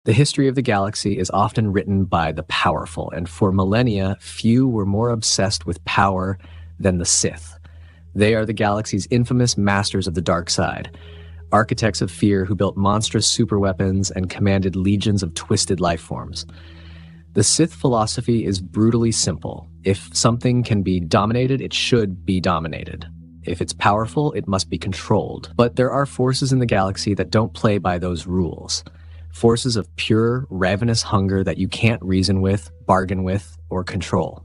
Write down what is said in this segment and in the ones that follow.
The history of the galaxy is often written by the powerful, and for millennia, few were more obsessed with power than the Sith. They are the galaxy's infamous masters of the dark side, architects of fear who built monstrous superweapons and commanded legions of twisted lifeforms. The Sith philosophy is brutally simple. If something can be dominated, it should be dominated. If it's powerful, it must be controlled. But there are forces in the galaxy that don't play by those rules. Forces of pure, ravenous hunger that you can't reason with, bargain with, or control.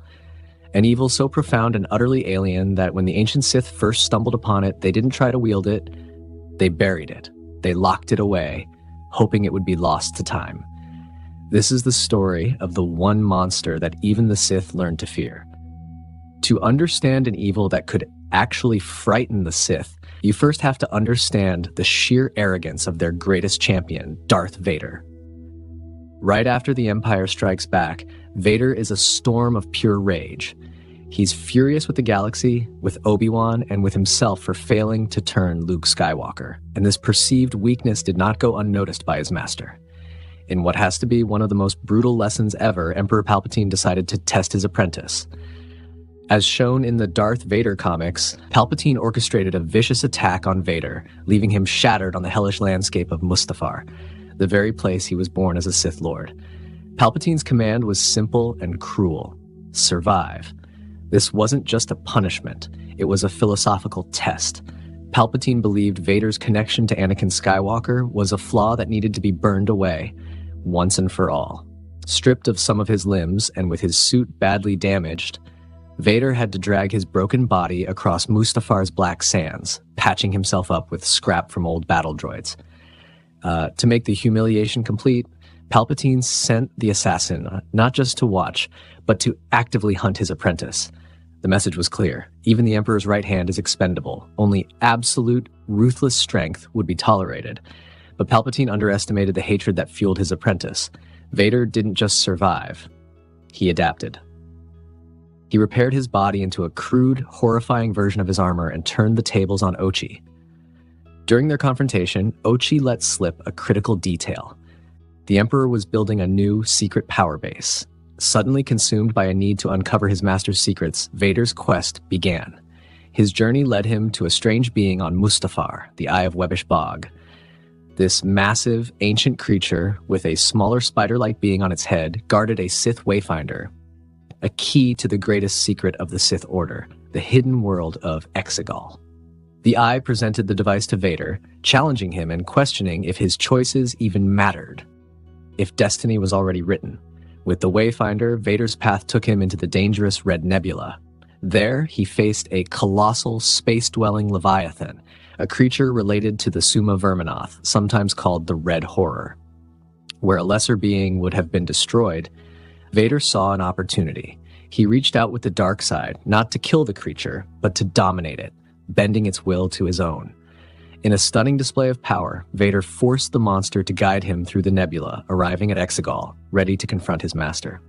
An evil so profound and utterly alien that when the ancient Sith first stumbled upon it, they didn't try to wield it. They buried it. They locked it away, hoping it would be lost to time. This is the story of the one monster that even the Sith learned to fear. To understand an evil that could actually frighten the Sith, you first have to understand the sheer arrogance of their greatest champion, Darth Vader. Right after the Empire strikes back, Vader is a storm of pure rage. He's furious with the galaxy, with Obi-Wan, and with himself for failing to turn Luke Skywalker. And this perceived weakness did not go unnoticed by his master. In what has to be one of the most brutal lessons ever, Emperor Palpatine decided to test his apprentice. As shown in the Darth Vader comics, Palpatine orchestrated a vicious attack on Vader, leaving him shattered on the hellish landscape of Mustafar, the very place he was born as a Sith Lord. Palpatine's command was simple and cruel: survive. This wasn't just a punishment, it was a philosophical test. Palpatine believed Vader's connection to Anakin Skywalker was a flaw that needed to be burned away, once and for all. Stripped of some of his limbs and with his suit badly damaged, Vader had to drag his broken body across Mustafar's black sands, patching himself up with scrap from old battle droids. To make the humiliation complete, Palpatine sent the assassin not just to watch, but to actively hunt his apprentice. The message was clear. Even the Emperor's right hand is expendable. Only absolute, ruthless strength would be tolerated. But Palpatine underestimated the hatred that fueled his apprentice. Vader didn't just survive. He adapted. He repaired his body into a crude, horrifying version of his armor and turned the tables on Ochi. During their confrontation, Ochi let slip a critical detail. The Emperor was building a new, secret power base. Suddenly consumed by a need to uncover his master's secrets, Vader's quest began. His journey led him to a strange being on Mustafar, the Eye of Webbish Bog. This massive, ancient creature, with a smaller spider-like being on its head, guarded a Sith wayfinder, a key to the greatest secret of the Sith Order, the hidden world of Exegol. The Eye presented the device to Vader, challenging him and questioning if his choices even mattered, if destiny was already written. With the Wayfinder, Vader's path took him into the dangerous Red Nebula. There, he faced a colossal, space-dwelling Leviathan, a creature related to the Summa Verminoth, sometimes called the Red Horror. Where a lesser being would have been destroyed, Vader saw an opportunity. He reached out with the dark side, not to kill the creature, but to dominate it, bending its will to his own. In a stunning display of power, Vader forced the monster to guide him through the nebula, arriving at Exegol, ready to confront his master.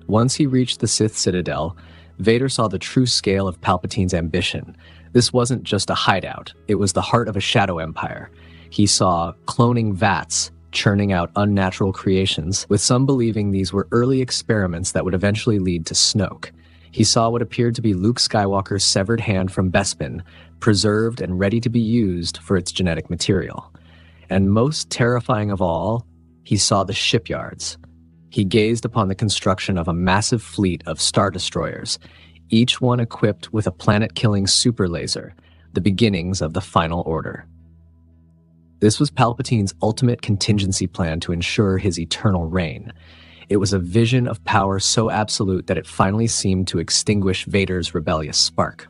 Once he reached the Sith Citadel, Vader saw the true scale of Palpatine's ambition. This wasn't just a hideout, it was the heart of a shadow empire. He saw cloning vats churning out unnatural creations, with some believing these were early experiments that would eventually lead to Snoke. He saw what appeared to be Luke Skywalker's severed hand from Bespin, preserved and ready to be used for its genetic material. And most terrifying of all, he saw the shipyards. He gazed upon the construction of a massive fleet of Star Destroyers, each one equipped with a planet-killing super laser, the beginnings of the Final Order. This was Palpatine's ultimate contingency plan to ensure his eternal reign. It was a vision of power so absolute that it finally seemed to extinguish Vader's rebellious spark.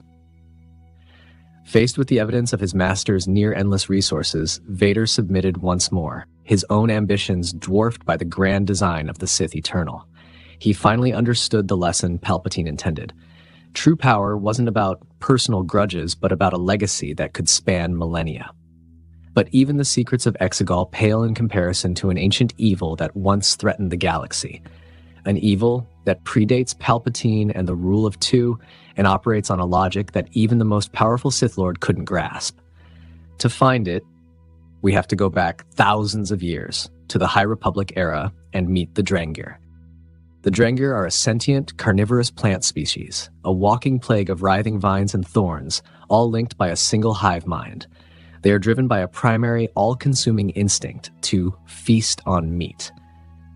Faced with the evidence of his master's near-endless resources, Vader submitted once more, his own ambitions dwarfed by the grand design of the Sith Eternal. He finally understood the lesson Palpatine intended. True power wasn't about personal grudges, but about a legacy that could span millennia. But even the secrets of Exegol pale in comparison to an ancient evil that once threatened the galaxy. An evil that predates Palpatine and the rule of two and operates on a logic that even the most powerful Sith Lord couldn't grasp. To find it, we have to go back thousands of years to the High Republic era and meet the Drengir. The Drengir are a sentient, carnivorous plant species, a walking plague of writhing vines and thorns, all linked by a single hive mind. They are driven by a primary, all-consuming instinct to feast on meat.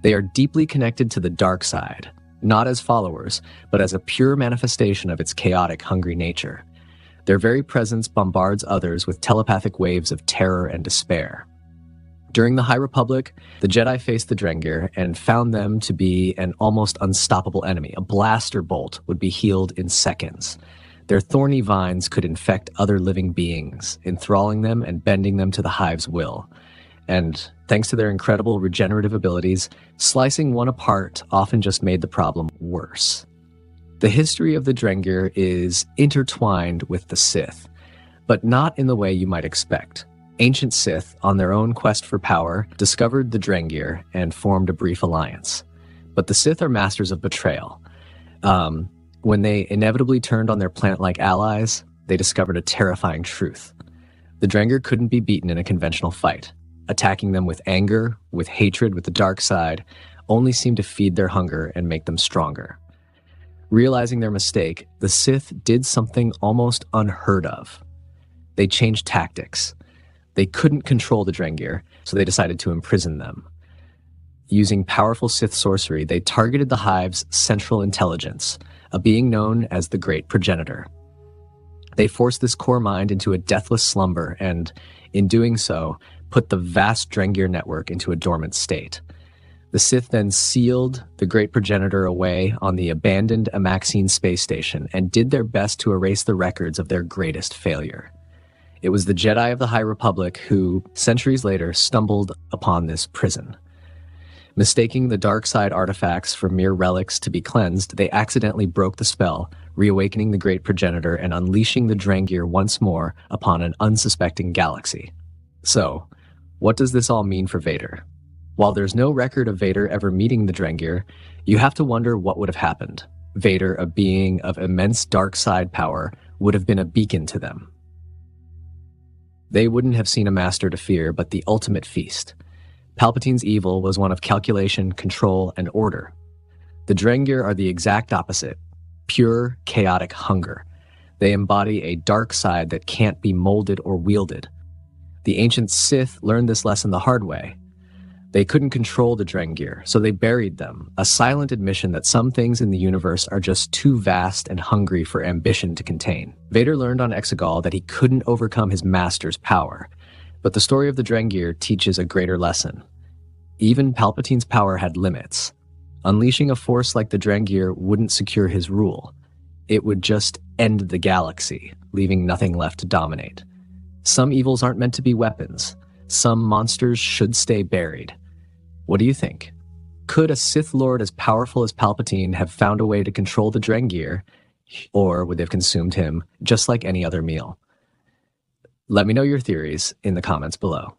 They are deeply connected to the dark side, not as followers, but as a pure manifestation of its chaotic, hungry nature. Their very presence bombards others with telepathic waves of terror and despair. During the High Republic, the Jedi faced the Drengir and found them to be an almost unstoppable enemy. A blaster bolt would be healed in seconds. Their thorny vines could infect other living beings, enthralling them and bending them to the hive's will. And thanks to their incredible regenerative abilities, slicing one apart often just made the problem worse. The history of the Drengir is intertwined with the Sith, but not in the way you might expect. Ancient Sith, on their own quest for power, discovered the Drengir and formed a brief alliance. But the Sith are masters of betrayal. When they inevitably turned on their plant-like allies, they discovered a terrifying truth. The Drengir couldn't be beaten in a conventional fight. Attacking them with anger, with hatred, with the dark side, only seemed to feed their hunger and make them stronger. Realizing their mistake, the Sith did something almost unheard of. They changed tactics. They couldn't control the Drengir, so they decided to imprison them. Using powerful Sith sorcery, they targeted the hive's central intelligence, a being known as the Great Progenitor. They forced this core mind into a deathless slumber and, in doing so, put the vast Drengir network into a dormant state. The Sith then sealed the Great Progenitor away on the abandoned Amaxine space station and did their best to erase the records of their greatest failure. It was the Jedi of the High Republic who, centuries later, stumbled upon this prison. Mistaking the dark side artifacts for mere relics to be cleansed, they accidentally broke the spell, reawakening the Great Progenitor and unleashing the Drengir once more upon an unsuspecting galaxy. So, what does this all mean for Vader? While there's no record of Vader ever meeting the Drengir, you have to wonder what would have happened. Vader, a being of immense dark side power, would have been a beacon to them. They wouldn't have seen a master to fear, but the ultimate feast. Palpatine's evil was one of calculation, control, and order. The Drengir are the exact opposite, pure, chaotic hunger. They embody a dark side that can't be molded or wielded. The ancient Sith learned this lesson the hard way. They couldn't control the Drengir, so they buried them, a silent admission that some things in the universe are just too vast and hungry for ambition to contain. Vader learned on Exegol that he couldn't overcome his master's power, but the story of the Drengir teaches a greater lesson. Even Palpatine's power had limits. Unleashing a force like the Drengir wouldn't secure his rule. It would just end the galaxy, leaving nothing left to dominate. Some evils aren't meant to be weapons. Some monsters should stay buried. What do you think? Could a Sith Lord as powerful as Palpatine have found a way to control the Drengir, or would they have consumed him just like any other meal? Let me know your theories in the comments below.